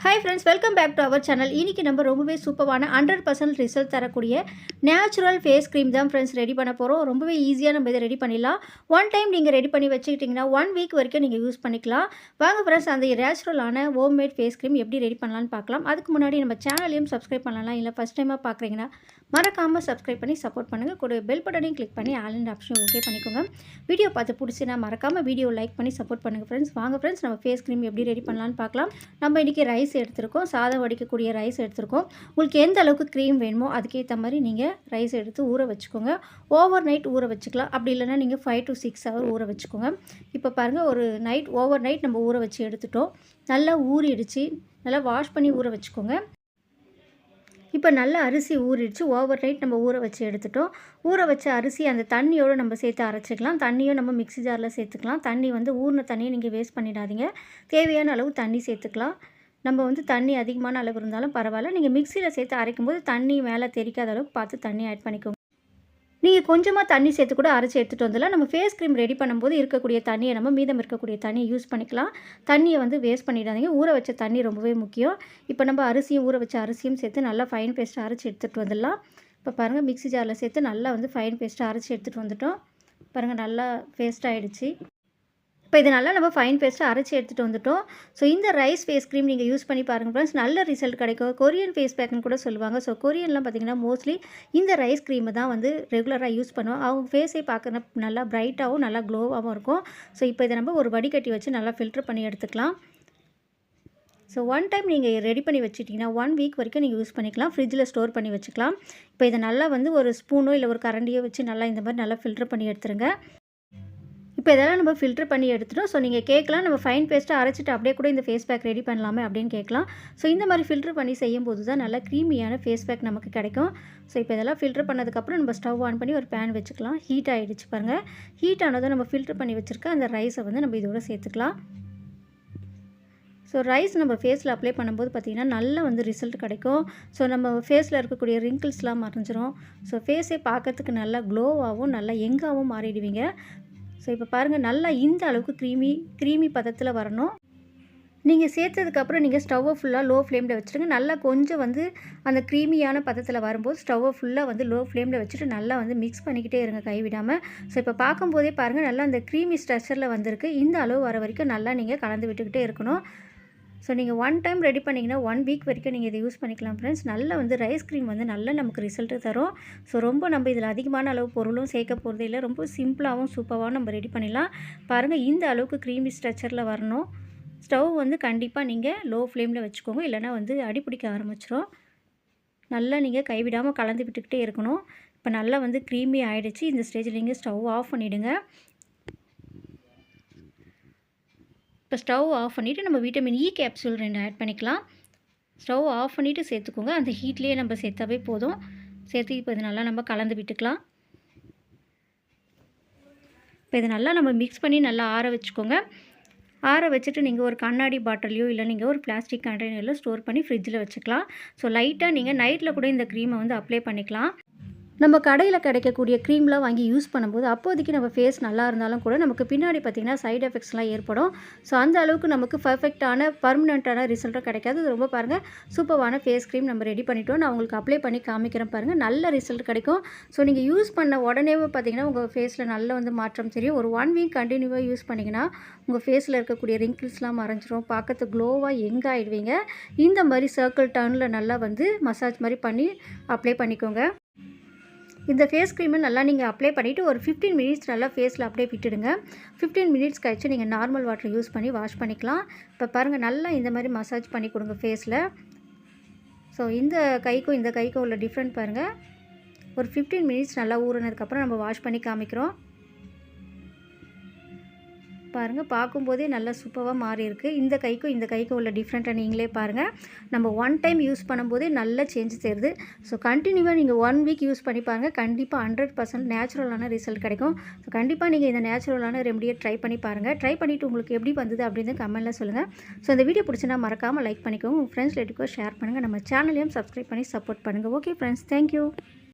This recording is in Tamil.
Hi friends, welcome back to our channel. இன்றைக்கி நம்ம ரொம்பவே சூப்பரான 100% ரிசல்ட் தரக்கூடிய நேச்சுரல் ஃபேஸ் க்ரீம் தான் ஃப்ரெண்ட்ஸ் ரெடி பண்ண போகிறோம். ரொம்பவே ஈஸியாக நம்ம இதை ரெடி பண்ணிடலாம். ஒன் டைம் நீங்கள் ரெடி பண்ணி வச்சுக்கிட்டிங்கன்னா 1 வீக் வரைக்கும் நீங்கள் யூஸ் பண்ணிக்கலாம். வாங்க ஃப்ரெண்ட்ஸ், அந்த நேச்சுரலான ஹோம்மேட் ஃபேஸ் க்ரீம் எப்படி ரெடி பண்ணலான்னு பார்க்கலாம். அதுக்கு முன்னாடி நம்ம சேனலையும் சப்ஸ்கிரைப் பண்ணலாம். இல்லை ஃபஸ்ட் டைமாக பார்க்குறீங்கன்னா மறக்காமல் சப்ஸ்கிரைப் பண்ணி சப்போர்ட் பண்ணுங்கள். கூட பெல் பட்டனையும் கிளிக் பண்ணி ஆல் அண்ட் ஆப்ஷன் ஓகே பண்ணிக்கோங்க. வீடியோ பார்த்து பிடிச்சினா மறக்காமல் வீடியோ லைக் பண்ணி சப்போர்ட் பண்ணுங்கள் ஃப்ரெண்ட்ஸ். வாங்க ஃப்ரெண்ட்ஸ், நம்ம ஃபேஸ் க்ரீம் எப்படி ரெடி பண்ணலான்னு பார்க்கலாம். நம்ம இன்றைக்கி ரைஸ் எடுத்துருக்கோம், சாதம் வடிக்கக்கூடிய ரைஸ் எடுத்துருக்கோம். உங்களுக்கு எந்த அளவுக்கு க்ரீம் வேணுமோ அதுக்கேற்ற மாதிரி நீங்கள் ரைஸ் எடுத்து ஊற வச்சுக்கோங்க. ஓவர் நைட் ஊற வச்சுக்கலாம். அப்படி இல்லைனா நீங்கள் 5 to 6 hours ஊற வச்சுக்கோங்க. இப்போ பாருங்கள், ஒரு ஓவர் நைட் நம்ம ஊற வச்சு எடுத்துட்டோம். நல்லா ஊறிடுச்சு. நல்லா வாஷ் பண்ணி ஊற வச்சுக்கோங்க. இப்போ நல்லா அரிசி ஊறிடுச்சு. ஓவர் நைட் நம்ம ஊற வச்சு எடுத்துட்டோம். ஊற வச்ச அரிசி அந்த தண்ணியோடு நம்ம சேர்த்து அரைச்சிக்கலாம். தண்ணியும் நம்ம மிக்ஸி ஜாரில் சேர்த்துக்கலாம். தண்ணி ஊறின தண்ணியை நீங்கள் வேஸ்ட் பண்ணிடாதீங்க. தேவையான அளவு தண்ணி சேர்த்துக்கலாம். நம்ம தண்ணி அதிகமான அளவு இருந்தாலும் பரவாயில்ல. நீங்கள் மிக்ஸியில் சேர்த்து அரைக்கும்போது தண்ணி மேலே தெரிக்காத அளவுக்கு பார்த்து தண்ணி ஆட் பண்ணிக்கோங்க. நீங்கள் கொஞ்சமாக தண்ணி சேர்த்து கூட அரைச்சி எடுத்துகிட்டு வந்துடலாம். நம்ம ஃபேஸ் க்ரீம் ரெடி பண்ணும்போது இருக்கக்கூடிய தண்ணியை நம்ம மீதம் இருக்கக்கூடிய தண்ணியை யூஸ் பண்ணிக்கலாம். தண்ணியை வேஸ்ட் பண்ணிடாதீங்க. ஊற வச்ச தண்ணி ரொம்பவே முக்கியம். இப்போ நம்ம ஊற வச்ச அரிசியும் சேர்த்து நல்லா ஃபைன் பேஸ்ட்டாக அரைச்சி எடுத்துகிட்டு வந்துடலாம். இப்போ பாருங்கள், மிக்ஸி ஜாரில் சேர்த்து நல்லா ஃபைன் பேஸ்ட்டாக அரைச்சி எடுத்துகிட்டு வந்துட்டோம். பாருங்கள், நல்லா பேஸ்ட் ஆகிடுச்சு. இப்போ இது நல்லா நம்ம ஃபைன் பேஸ்ட்டாக அரைச்சி எடுத்துகிட்டு வந்துட்டோம். ஸோ இந்த ரைஸ் ஃபேஸ் க்ரீம் நீங்கள் யூஸ் பண்ணி பாருங்கள் ஃப்ரெண்ட்ஸ், நல்ல ரிசல்ட் கிடைக்கும். கொரியன் ஃபேஸ் பேக்குன்னு கூட சொல்லுவாங்க. ஸோ கொரியன்லாம் பார்த்திங்கன்னா மோஸ்ட்லி இந்த ரைஸ் க்ரீமை தான் ரெகுலராக யூஸ் பண்ணுவோம். அவங்க ஃபேஸே பார்க்க நல்லா ப்ரைட்டாகவும் நல்லா க்ளோவாகவும் இருக்கும். ஸோ இப்போ இதை நம்ம ஒரு வடிகட்டி வச்சு நல்லா ஃபில்டர் பண்ணி எடுத்துக்கலாம். ஸோ ஒன் டைம் நீங்கள் ரெடி பண்ணி வச்சுட்டிங்கன்னா 1 வீக் வரைக்கும் நீங்கள் யூஸ் பண்ணிக்கலாம். ஃப்ரிட்ஜில் ஸ்டோர் பண்ணி வச்சுக்கலாம். இப்போ இதை நல்லா ஒரு ஸ்பூனோ இல்லை ஒரு கரண்டியோ வச்சு நல்லா இந்த மாதிரி நல்லா ஃபில்டர் பண்ணி எடுத்துருங்க. இப்போ இதெல்லாம் நம்ம ஃபில்டர் பண்ணி எடுத்துட்டோம். ஸோ நீங்கள் கேட்கலாம், நம்ம ஃபைன் பேஸ்ட்டாக அரைச்சிட்டு அப்படியே கூட இந்த ஃபேஸ் பேக் ரெடி பண்ணலாமே அப்படின்னு கேட்கலாம். ஸோ இந்த மாதிரி ஃபில்டர் பண்ணி செய்யும்போது தான் நல்லா க்ரீமியான ஃபேஸ் பேக் நமக்கு கிடைக்கும். ஸோ இப்போ இதெல்லாம் ஃபில்டர் பண்ணதுக்கப்புறம் நம்ம ஸ்டவ் ஆன் பண்ணி ஒரு பேன் வச்சுக்கலாம். ஹீட் ஆகிடுச்சு பாருங்கள். ஹீட் ஆனதும் நம்ம ஃபில்டர் பண்ணி வச்சுருக்க அந்த ரைஸை நம்ம இதோட சேர்த்துக்கலாம். ஸோ ரைஸ் நம்ம ஃபேஸில் அப்ளை பண்ணும்போது பார்த்திங்கன்னா நல்ல ரிசல்ட் கிடைக்கும். ஸோ நம்ம ஃபேஸில் இருக்கக்கூடிய ரிங்கிள்ஸ்லாம் மறைஞ்சிரும். ஸோ ஃபேஸே பார்க்கறதுக்கு நல்லா க்ளோவாகவும் நல்லா யங்காகவும் மாறிடுவீங்க. ஸோ இப்போ பாருங்கள், நல்லா இந்த அளவுக்கு க்ரீமி பதத்தில் வரணும். நீங்கள் சேர்த்ததுக்கப்புறம் நீங்கள் ஸ்டவ்வை ஃபுல்லாக லோ ஃப்ளேமில் வச்சுருங்க. நல்லா கொஞ்சம் அந்த க்ரீமியான பதத்தில் வரும்போது ஸ்டவ்வை ஃபுல்லாக லோ ஃப்ளேமில் வச்சுட்டு நல்லா மிக்ஸ் பண்ணிக்கிட்டே இருங்க கைவிடாமல். ஸோ இப்போ பார்க்கும்போதே பாருங்கள், நல்லா அந்த க்ரீமி ஸ்ட்ரக்சரில் வந்திருக்கு. இந்த அளவு வர வரைக்கும் நல்லா நீங்கள் கலந்து விட்டுக்கிட்டே இருக்கணும். ஸோ நீங்கள் ஒன் டைம் ரெடி பண்ணிங்கன்னா 1 வீக் வரைக்கும் நீங்கள் இதை யூஸ் பண்ணிக்கலாம் ஃப்ரெண்ட்ஸ். நல்லா ரைஸ் க்ரீம் நல்லா நமக்கு ரிசல்ட்டு தரும். ஸோ ரொம்ப நம்ம இதில் அதிகமான அளவு பொருளும் சேர்க்க போகிறதே இல்லை. ரொம்ப சிம்பிளாகவும் சூப்பராகவும் நம்ம ரெடி பண்ணிடலாம். பாருங்கள், இந்த அளவுக்கு க்ரீமி ஸ்ட்ரக்சரில் வரணும். ஸ்டவ் கண்டிப்பாக நீங்கள் லோ ஃப்ளேமில் வச்சுக்கோங்க, இல்லைனா அடி பிடிக்க ஆரம்பிச்சிடும். நல்லா நீங்கள் கைவிடாமல் கலந்து விட்டுக்கிட்டே இருக்கணும். இப்போ நல்லா க்ரீமி ஆகிடுச்சு. இந்த ஸ்டேஜில் நீங்கள் ஸ்டவ் ஆஃப் பண்ணிவிடுங்க. இப்போ ஸ்டவ் ஆஃப் பண்ணிவிட்டு நம்ம விட்டமின் இ கேப்சூல் 2 ஆட் பண்ணிக்கலாம். ஸ்டவ் ஆஃப் பண்ணிவிட்டு சேர்த்துக்கோங்க. அந்த ஹீட்லேயே நம்ம சேர்த்தாவே போதும். சேர்த்து இப்போ இது நல்லா நம்ம கலந்து விட்டுக்கலாம். இப்போ இது நல்லா நம்ம மிக்ஸ் பண்ணி நல்லா ஆற வச்சுக்கோங்க. ஆற வச்சுட்டு நீங்கள் ஒரு கண்ணாடி பாட்டிலையோ இல்லை நீங்கள் ஒரு பிளாஸ்டிக் கண்டெய்னரில் ஸ்டோர் பண்ணி ஃப்ரிட்ஜில் வச்சுக்கலாம். ஸோ லைட்டாக நீங்கள் நைட்டில் கூட இந்த க்ரீமை அப்ளை பண்ணிக்கலாம். நம்ம கடையில் கிடைக்கக்கூடிய க்ரீம்லாம் வாங்கி யூஸ் பண்ணும்போது அப்போதைக்கு நம்ம ஃபேஸ் நல்லா இருந்தாலும் கூட நமக்கு பின்னாடி பார்த்திங்கன்னா சைடு எஃபெக்ட்ஸ்லாம் ஏற்படும். ஸோ அந்த அளவுக்கு நமக்கு பர்ஃபெக்டான பர்மனெண்ட்டான ரிசல்ட்டும் கிடைக்காது. ரொம்ப பாருங்கள், சூப்பரான ஃபேஸ் க்ரீம் நம்ம ரெடி பண்ணிட்டோம். நான் உங்களுக்கு அப்ளை பண்ணி காமிக்கிறேன் பாருங்கள். நல்ல ரிசல்ட் கிடைக்கும். ஸோ நீங்கள் யூஸ் பண்ண உடனே பார்த்திங்கன்னா உங்கள் ஃபேஸில் நல்ல மாற்றம் தெரியும். ஒரு 1 வீக் கண்டினியூவாக யூஸ் பண்ணிங்கன்னா உங்கள் ஃபேஸில் இருக்கக்கூடிய ரிங்கிள்ஸ்லாம் மறைஞ்சிரும். பார்க்கறதுக்கு க்ளோவாக எங்காகிடுவீங்க. இந்த மாதிரி சர்க்கிள் டர்னில் நல்லா மசாஜ் மாதிரி பண்ணி அப்ளை பண்ணிக்கோங்க. இந்த ஃபேஸ் க்ரீமை நல்லா நீங்கள் அப்ளை பண்ணிவிட்டு ஒரு 15 மினிட்ஸ் நல்லா ஃபேஸில் அப்படியே விட்டுடுங்க. 15 மினிட்ஸ் கழிச்சு நீங்கள் நார்மல் வாட்டர் யூஸ் பண்ணி வாஷ் பண்ணிக்கலாம். இப்போ பாருங்கள், நல்லா இந்த மாதிரி மசாஜ் பண்ணி கொடுங்க ஃபேஸில். ஸோ இந்த கைக்கும் உள்ள டிஃப்ரெண்ட் பாருங்கள். ஒரு 15 மினிட்ஸ் நல்லா ஊறினதுக்கப்புறம் நம்ம வாஷ் பண்ணி காமிக்கிறோம். பாருங்கள், பார்க்கும்போதே நல்லா சூப்பராக மாறி இருக்குது. இந்த கைக்கும் உள்ள டிஃப்ரெண்ட்டை நீங்களே பாருங்கள். நம்ம 1 டைம் யூஸ் பண்ணும்போதே நல்ல சேஞ்ச் தெரியுது. ஸோ கண்டினியூவாக நீங்கள் 1 வீக் யூஸ் பண்ணி பாருங்கள். கண்டிப்பாக 100% நேச்சுரலான ரிசல்ட் கிடைக்கும். ஸோ கண்டிப்பாக நீங்கள் இந்த நேச்சுரலான ரெமடியை ட்ரை பண்ணி பாருங்கள். ட்ரை பண்ணிவிட்டு உங்களுக்கு எப்படி வந்தது அப்படின்னு கமெண்ட்டில் சொல்லுங்கள். ஸோ இந்த வீடியோ பிடிச்சினா மறக்காமல் லைக் பண்ணிக்கோங்க. உங்கள் ஃப்ரெண்ட்ஸ் ரிலேட்டிவ்க்கு ஷேர் பண்ணுங்கள். நம்ம சேனலையும் சப்ஸ்கிரைப் பண்ணி சப்போர்ட் பண்ணுங்கள். Okay friends, thank you.